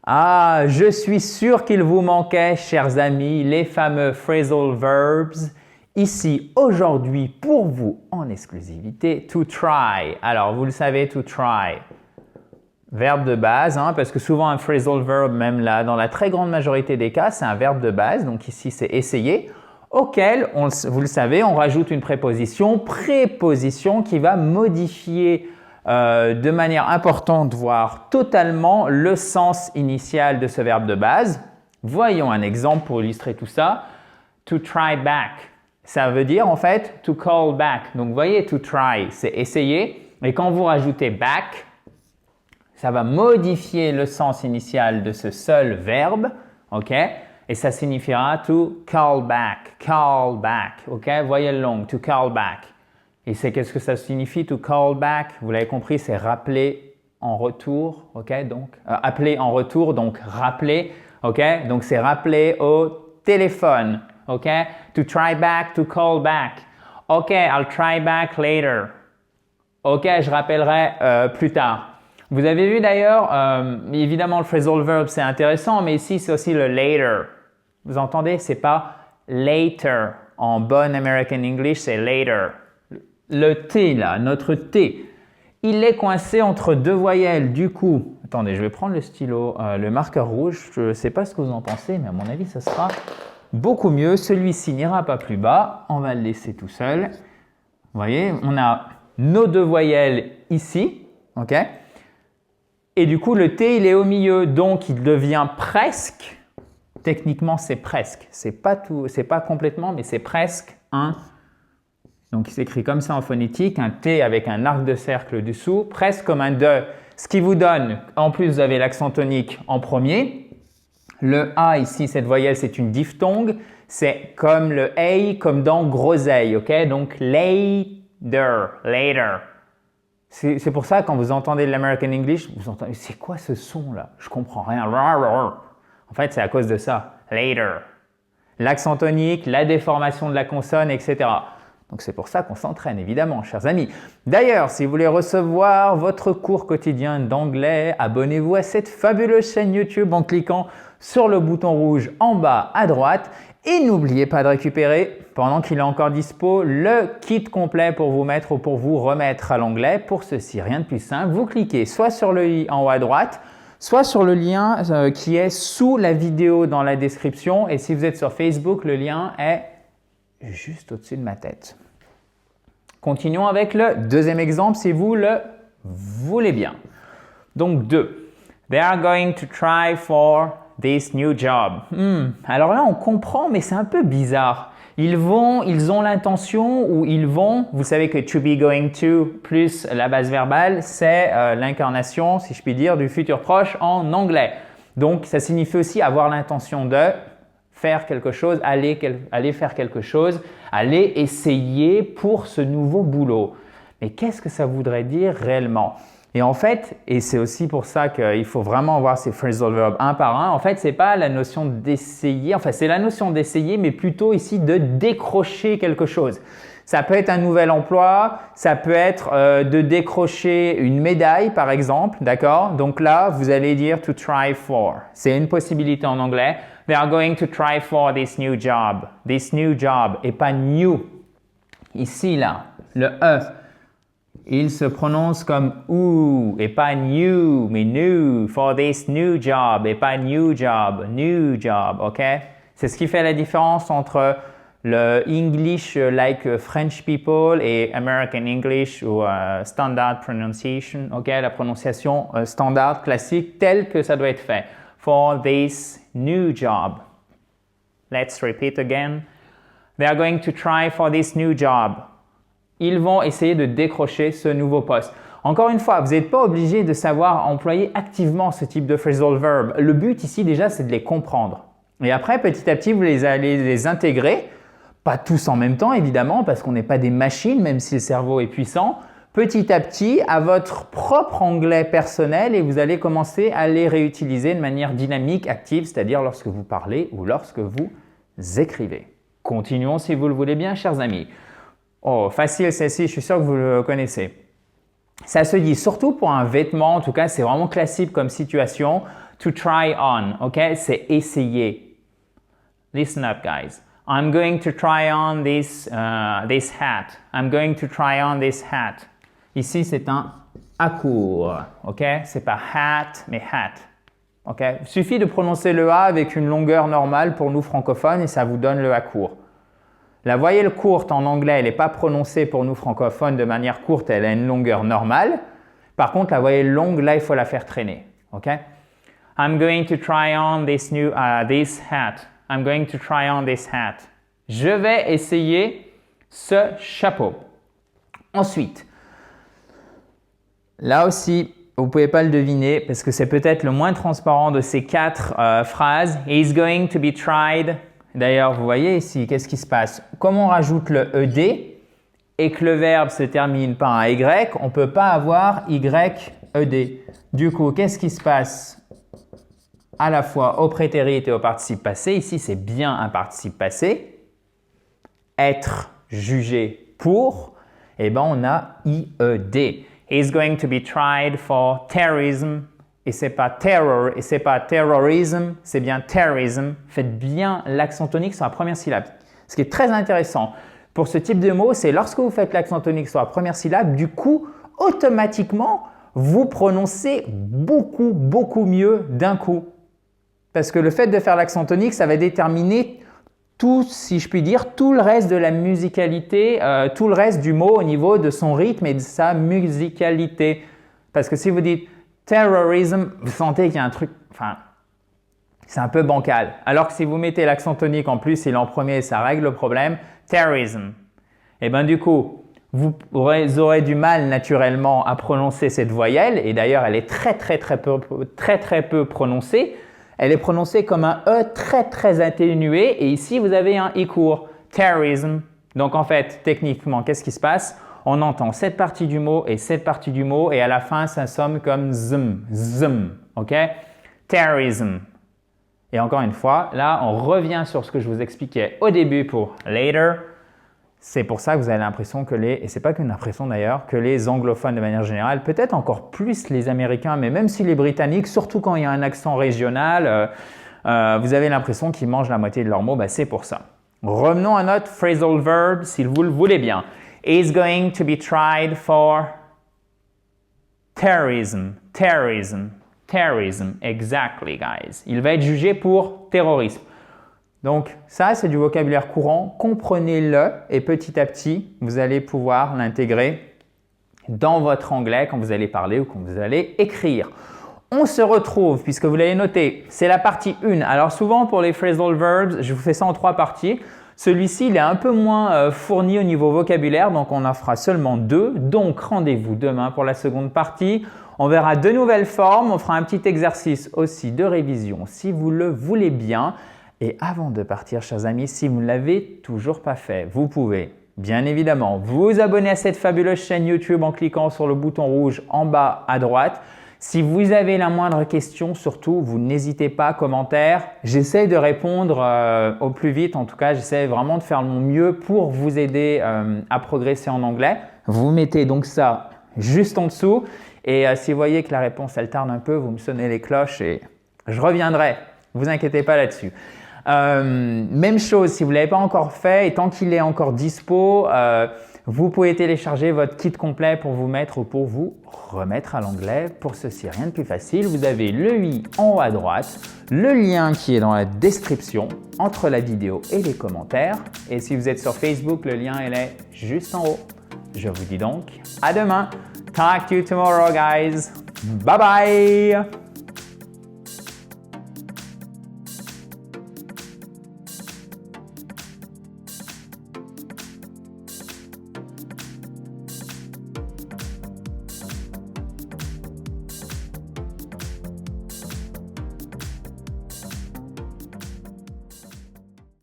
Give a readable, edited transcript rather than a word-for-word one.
Ah, je suis sûr qu'il vous manquait, chers amis, les fameux phrasal verbs. Ici, aujourd'hui, pour vous, en exclusivité, to try. Alors, vous le savez, to try. Verbe de base, hein, parce que souvent un phrasal verb, même là, dans la très grande majorité des cas, c'est un verbe de base. Donc ici, c'est essayer, auquel, vous le savez, on rajoute une préposition qui va modifier de manière importante, voire totalement, le sens initial de ce verbe de base. Voyons un exemple pour illustrer tout ça. To try back. Ça veut dire en fait to call back. Donc vous voyez, to try, c'est essayer. Et quand vous rajoutez back, ça va modifier le sens initial de ce seul verbe. OK? Et ça signifiera to call back. Call back. OK? Voyelle longue, to call back. Et c'est qu'est-ce que ça signifie to call back? Vous l'avez compris, c'est rappeler en retour. OK? Donc, appeler en retour, donc rappeler. OK? Donc, c'est rappeler au téléphone. OK? To try back, to call back. OK, I'll try back later. OK, je rappellerai plus tard. Vous avez vu d'ailleurs, évidemment le phrasal verb c'est intéressant, mais ici c'est aussi le later. Vous entendez? C'est pas later. En bon American English, c'est later. Le T là, notre T, il est coincé entre deux voyelles. Du coup, attendez, je vais prendre le stylo, le marqueur rouge. Je ne sais pas ce que vous en pensez, mais à mon avis, ça sera beaucoup mieux. Celui-ci n'ira pas plus bas. On va le laisser tout seul. Vous voyez, on a nos deux voyelles ici. OK? Et du coup, le T, il est au milieu. Donc, il devient presque. Techniquement, c'est presque. C'est pas complètement, mais c'est presque un. Donc, il s'écrit comme ça en phonétique, un T avec un arc de cercle dessous, presque comme un de. Ce qui vous donne, en plus, vous avez l'accent tonique en premier. Le A ici, cette voyelle, c'est une diphtongue. C'est comme le A, comme dans groseille, ok? Donc, later, later. C'est pour ça, quand vous entendez l'American English, vous entendez, c'est quoi ce son-là? Je comprends rien. En fait, c'est à cause de ça. Later. L'accent tonique, la déformation de la consonne, etc. Donc, c'est pour ça qu'on s'entraîne, évidemment, chers amis. D'ailleurs, si vous voulez recevoir votre cours quotidien d'anglais, abonnez-vous à cette fabuleuse chaîne YouTube en cliquant sur le bouton rouge en bas à droite. Et n'oubliez pas de récupérer, pendant qu'il est encore dispo, le kit complet pour vous mettre ou pour vous remettre à l'anglais. Pour ceci, rien de plus simple, vous cliquez soit sur le i en haut à droite, soit sur le lien qui est sous la vidéo dans la description. Et si vous êtes sur Facebook, le lien est juste au-dessus de ma tête. Continuons avec le deuxième exemple si vous le voulez bien. Donc 2. They are going to try for this new job. Alors là, on comprend, mais c'est un peu bizarre. Ils ont l'intention ou ils vont, vous savez que to be going to plus la base verbale, c'est l'incarnation, si je puis dire, du futur proche en anglais. Donc, ça signifie aussi avoir l'intention de faire quelque chose, aller faire quelque chose, aller essayer pour ce nouveau boulot. Mais qu'est-ce que ça voudrait dire réellement? Et en fait, et c'est aussi pour ça qu'il faut vraiment voir ces phrasal verbs un par un, en fait, ce n'est pas la notion d'essayer, enfin c'est la notion d'essayer, mais plutôt ici de décrocher quelque chose. Ça peut être un nouvel emploi, ça peut être de décrocher une médaille par exemple, d'accord? Donc là, vous allez dire to try for. C'est une possibilité en anglais. They are going to try for this new job et pas new. Ici là, le E. Il se prononce comme ou et pas new, mais new, for this new job et pas new job, ok? C'est ce qui fait la différence entre le English like French people et American English ou standard pronunciation, ok? La prononciation standard, classique, telle que ça doit être fait. For this new job. Let's repeat again. They are going to try for this new job. Ils vont essayer de décrocher ce nouveau poste. Encore une fois, vous n'êtes pas obligé de savoir employer activement ce type de phrasal verb. Le but ici déjà, c'est de les comprendre. Et après, petit à petit, vous allez les intégrer. Pas tous en même temps, évidemment, parce qu'on n'est pas des machines, même si le cerveau est puissant. Petit à petit, à votre propre anglais personnel et vous allez commencer à les réutiliser de manière dynamique, active, c'est-à-dire lorsque vous parlez ou lorsque vous écrivez. Continuons si vous le voulez bien, chers amis. Oh, facile celle-ci, je suis sûr que vous le connaissez. Ça se dit surtout pour un vêtement, en tout cas c'est vraiment classique comme situation. To try on, ok? C'est essayer. Listen up, guys. I'm going to try on this hat. I'm going to try on this hat. Ici, c'est un accourt, ok? C'est pas hat, mais hat. Ok? Il suffit de prononcer le A avec une longueur normale pour nous francophones et ça vous donne le A court. La voyelle courte en anglais, elle n'est pas prononcée pour nous francophones de manière courte, elle a une longueur normale. Par contre, la voyelle longue, là, il faut la faire traîner. Ok? I'm going to try on this hat. I'm going to try on this hat. Je vais essayer ce chapeau. Ensuite, là aussi, vous ne pouvez pas le deviner parce que c'est peut-être le moins transparent de ces 4 phrases. He's going to be tried. D'ailleurs, vous voyez ici, qu'est-ce qui se passe? Comme on rajoute le ED et que le verbe se termine par un Y, on ne peut pas avoir YED. Du coup, qu'est-ce qui se passe à la fois au prétérit et au participe passé? Ici, c'est bien un participe passé. Être jugé pour, eh bien, on a IED. He's going to be tried for terrorism. Et c'est pas terror, et c'est pas terrorism, c'est bien terrorism. Faites bien l'accent tonique sur la première syllabe. Ce qui est très intéressant pour ce type de mot, c'est lorsque vous faites l'accent tonique sur la première syllabe, du coup, automatiquement, vous prononcez beaucoup mieux d'un coup. Parce que le fait de faire l'accent tonique, ça va déterminer tout, si je puis dire, tout le reste de la musicalité, tout le reste du mot au niveau de son rythme et de sa musicalité. Parce que si vous dites terrorism, vous sentez qu'il y a un truc, enfin, c'est un peu bancal. Alors que si vous mettez l'accent tonique en plus, il est en premier, ça règle le problème. Terrorism. Et bien du coup, vous aurez du mal naturellement à prononcer cette voyelle. Et d'ailleurs, elle est très peu prononcée. Elle est prononcée comme un E très atténué et ici vous avez un I court, terrorism. Donc en fait, techniquement, qu'est-ce qui se passe? On entend cette partie du mot et cette partie du mot et à la fin, ça sonne comme zum, ok? Terrorism. Et encore une fois, là, on revient sur ce que je vous expliquais au début pour later. C'est pour ça que vous avez l'impression que et c'est pas qu'une impression d'ailleurs, que les anglophones de manière générale, peut-être encore plus les Américains, mais même si les Britanniques, surtout quand il y a un accent régional, vous avez l'impression qu'ils mangent la moitié de leurs mots, c'est pour ça. Revenons à notre phrasal verb, si vous le voulez bien. Is going to be tried for terrorism. Exactly, guys. Il va être jugé pour terrorisme. Donc ça, c'est du vocabulaire courant. Comprenez-le et petit à petit, vous allez pouvoir l'intégrer dans votre anglais quand vous allez parler ou quand vous allez écrire. On se retrouve, puisque vous l'avez noté, c'est la partie 1. Alors souvent pour les phrasal verbs, je vous fais ça en 3 parties. Celui-ci, il est un peu moins fourni au niveau vocabulaire, donc on en fera seulement 2. Donc rendez-vous demain pour la seconde partie. On verra 2 nouvelles formes. On fera un petit exercice aussi de révision si vous le voulez bien. Et avant de partir, chers amis, si vous ne l'avez toujours pas fait, vous pouvez bien évidemment vous abonner à cette fabuleuse chaîne YouTube en cliquant sur le bouton rouge en bas à droite. Si vous avez la moindre question, surtout, vous n'hésitez pas, commentaire. J'essaie de répondre au plus vite. En tout cas, j'essaie vraiment de faire mon mieux pour vous aider à progresser en anglais. Vous mettez donc ça juste en dessous. Et si vous voyez que la réponse, elle tarde un peu, vous me sonnez les cloches et je reviendrai. Ne vous inquiétez pas là-dessus. Même chose, si vous ne l'avez pas encore fait et tant qu'il est encore dispo, vous pouvez télécharger votre kit complet pour vous mettre ou pour vous remettre à l'anglais. Pour ceci, rien de plus facile. Vous avez le i en haut à droite, le lien qui est dans la description entre la vidéo et les commentaires. Et si vous êtes sur Facebook, le lien il est juste en haut. Je vous dis donc à demain. Talk to you tomorrow, guys. Bye bye.